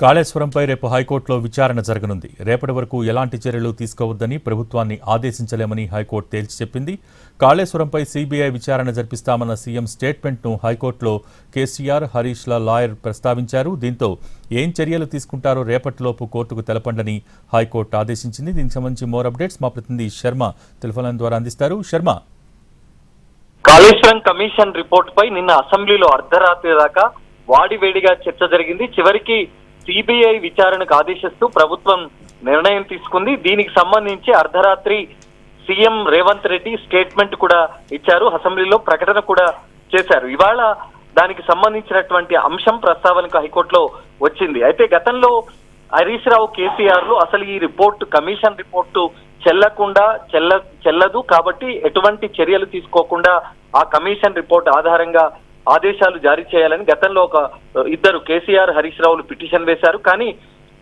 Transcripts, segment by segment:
కాళేశ్వరంపై రేపు హైకోర్టులో విచారణ జరగనుంది. రేపటి వరకు ఎలాంటి చర్యలు తీసుకోవద్దని ప్రభుత్వాన్ని ఆదేశించలేమని హైకోర్టు తేల్చి చెప్పింది. కాళేశ్వరంపై సీబీఐ విచారణ జరిపిస్తామన్న సీఎం స్టేట్మెంట్ను హైకోర్టులో కేసీఆర్, హరీష్ల లాయర్ ప్రస్తావించారు. దీంతో ఏం చర్యలు తీసుకుంటారో రేపటిలోపు కోర్టుకు తెలపండని హైకోర్టు ఆదేశించింది. దీనికి సంబంధించి మోర్ అప్డేట్స్ మా ప్రతినిధి శర్మ టెలిఫోన్ లైన్ ద్వారా అందిస్తారు. శర్మ, కాళేశ్వరం కమిషన్ రిపోర్ట్ పై నిన్న అసెంబ్లీలో అర్ధరాత్రి దాకా వాడివేడిగా చర్చ జరిగింది. చివరికి సిబిఐ విచారణకు ఆదేశిస్తూ ప్రభుత్వం నిర్ణయం తీసుకుంది. దీనికి సంబంధించి అర్ధరాత్రి సీఎం రేవంత్ రెడ్డి స్టేట్మెంట్ కూడా ఇచ్చారు, అసెంబ్లీలో ప్రకటన కూడా చేశారు. ఇవాళ దానికి సంబంధించినటువంటి అంశం ప్రస్తావనకు హైకోర్టులో వచ్చింది. అయితే గతంలో హరీష్ రావు, కేసీఆర్లు అసలు ఈ రిపోర్టు, కమిషన్ రిపోర్టు చెల్లదు కాబట్టి ఎటువంటి చర్యలు తీసుకోకుండా ఆ కమిషన్ రిపోర్ట్ ఆధారంగా ఆదేశాలు జారీ చేయాలని గతంలో ఇద్దరు కేసీఆర్, హరీష్ రావులు పిటిషన్ వేశారు. కానీ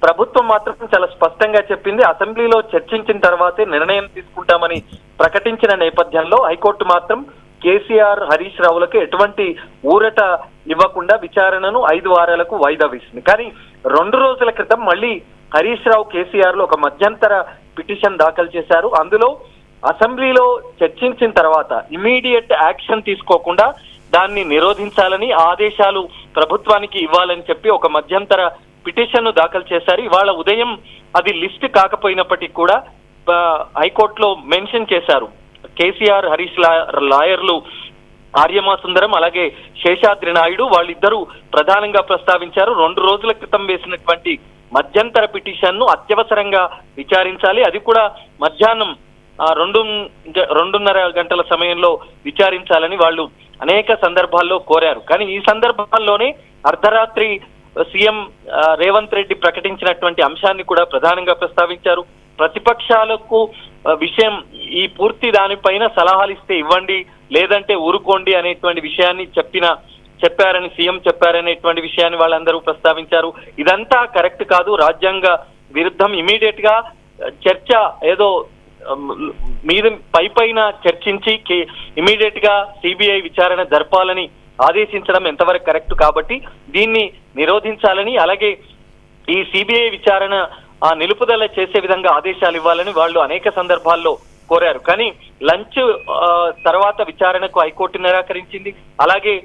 ప్రభుత్వం మాత్రం చాలా స్పష్టంగా చెప్పింది, అసెంబ్లీలో చర్చించిన తర్వాతే నిర్ణయం తీసుకుంటామని ప్రకటించిన నేపథ్యంలో హైకోర్టు మాత్రం కేసీఆర్, హరీష్ రావులకు ఎటువంటి ఊరట ఇవ్వకుండా విచారణను 5 వారాలకు వాయిదా వేసింది. కానీ 2 రోజుల క్రితం మళ్ళీ హరీష్ రావు, కేసీఆర్లు ఒక మధ్యంతర పిటిషన్ దాఖలు చేశారు. అందులో అసెంబ్లీలో చర్చించిన తర్వాత ఇమీడియట్ యాక్షన్ తీసుకోకుండా దాన్ని నిరోధించాలని, ఆదేశాలు ప్రభుత్వానికి ఇవ్వాలని చెప్పి ఒక మధ్యంతర పిటిషన్ ను దాఖలు చేశారు. ఇవాళ ఉదయం అది లిస్ట్ కాకపోయినప్పటికీ కూడా హైకోర్టులో మెన్షన్ చేశారు. కేసీఆర్, హరీష్ లాయర్లు ఆర్యమా సుందరం అలాగే శేషాద్రి నాయుడు వాళ్ళిద్దరూ ప్రధానంగా ప్రస్తావించారు. 2 రోజుల క్రితం వేసినటువంటి మధ్యంతర పిటిషన్ ను అత్యవసరంగా విచారించాలి, అది కూడా మధ్యాహ్నం 2:30 గంటల సమయంలో విచారించాలని వాళ్ళు అనేక సందర్భాల్లో కోరారు. కానీ ఈ సందర్భాల్లోనే అర్ధరాత్రి సీఎం రేవంత్ రెడ్డి ప్రకటించినటువంటి అంశాన్ని కూడా ప్రధానంగా ప్రస్తావించారు. ప్రతిపక్షాలకు విషయం ఈ పూర్తి దానిపైన సలహాలు ఇస్తే ఇవ్వండి, లేదంటే ఊరుకోండి అనేటువంటి విషయాన్ని చెప్పారని సీఎం చెప్పారనేటువంటి విషయాన్ని వాళ్ళందరూ ప్రస్తావించారు. ఇదంతా కరెక్ట్ కాదు, రాజ్యాంగ విరుద్ధం. ఇమీడియట్ గా చర్చ ఏదో మీద పైన చర్చించి ఇమీడియట్ గా సిబిఐ విచారణ జరపాలని ఆదేశించడం ఎంతవరకు కరెక్ట్, కాబట్టి దీన్ని నిరోధించాలని, అలాగే ఈ సిబిఐ విచారణ నిలుపుదల చేసే విధంగా ఆదేశాలు ఇవ్వాలని వాళ్ళు అనేక సందర్భాల్లో కోరారు. కానీ లంచ్ తర్వాత విచారణకు హైకోర్టు నిరాకరించింది. అలాగే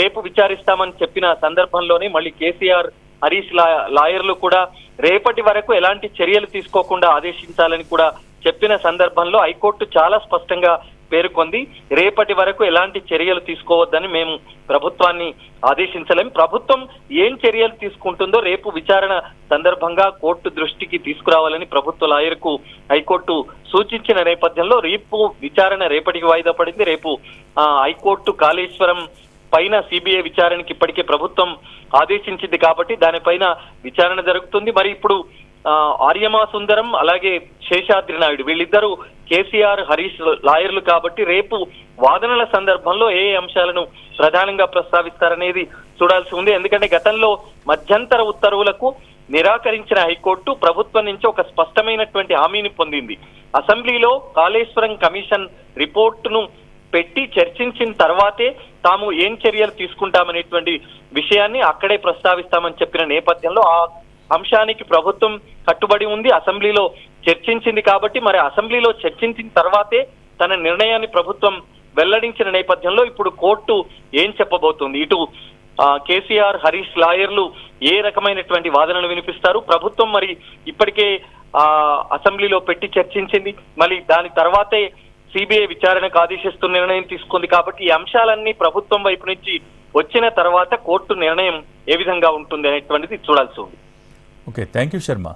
రేపు విచారిస్తామని చెప్పిన సందర్భంలోనే మళ్ళీ కేసీఆర్, హరీష్ లాయర్లు కూడా రేపటి వరకు ఎలాంటి చర్యలు తీసుకోకుండా ఆదేశించాలని కూడా చెప్పిన సందర్భంలో హైకోర్టు చాలా స్పష్టంగా పేర్కొంది, రేపటి వరకు ఎలాంటి చర్యలు తీసుకోవద్దని మేము ప్రభుత్వాన్ని ఆదేశించలేం. ప్రభుత్వం ఏం చర్యలు తీసుకుంటుందో రేపు విచారణ సందర్భంగా కోర్టు దృష్టికి తీసుకురావాలని ప్రభుత్వ లాయర్కు హైకోర్టు సూచించిన నేపథ్యంలో రేపు విచారణ రేపటికి వాయిదా పడింది. రేపు హైకోర్టు కాళేశ్వరం పైన సిబిఐ విచారణకి ఇప్పటికే ప్రభుత్వం ఆదేశించింది కాబట్టి దానిపైన విచారణ జరుగుతుంది. మరి ఇప్పుడు ఆర్యమా సుందరం అలాగే శేషాద్రి నాయుడు వీళ్ళిద్దరూ కేసీఆర్, హరీష్ లాయర్లు కాబట్టి రేపు వాదనల సందర్భంలో ఏ అంశాలను ప్రధానంగా ప్రస్తావిస్తారనేది చూడాల్సి ఉంది. ఎందుకంటే గతంలో మధ్యంతర ఉత్తర్వులకు నిరాకరించిన హైకోర్టు ప్రభుత్వం నుంచి ఒక స్పష్టమైనటువంటి హామీని పొందింది. అసెంబ్లీలో కాళేశ్వరం కమిషన్ రిపోర్టును పెట్టి చర్చించిన తర్వాతే తాము ఏం చర్యలు తీసుకుంటామనేటువంటి విషయాన్ని అక్కడే ప్రస్తావిస్తామని చెప్పిన నేపథ్యంలో ఆ అంశానికి ప్రభుత్వం కట్టుబడి ఉంది. అసెంబ్లీలో చర్చించింది కాబట్టి మరి అసెంబ్లీలో చర్చించిన తర్వాతే తన నిర్ణయాన్ని ప్రభుత్వం వెల్లడించిన నేపథ్యంలో ఇప్పుడు కోర్టు ఏం చెప్పబోతుంది, ఇటు కేసీఆర్, హరీష్ లాయర్లు ఏ రకమైనటువంటి వాదనలు వినిపిస్తారు, ప్రభుత్వం మరి ఇప్పటికే అసెంబ్లీలో పెట్టి చర్చించింది, మళ్ళీ దాని తర్వాతే సిబిఐ విచారణకు ఆదేశిస్తూ నిర్ణయం తీసుకుంది కాబట్టి ఈ అంశాలన్నీ ప్రభుత్వం వైపు నుంచి వచ్చిన తర్వాత కోర్టు నిర్ణయం ఏ విధంగా ఉంటుంది అనేటువంటిది చూడాల్సి ఉంది. Okay, thank you Sharma.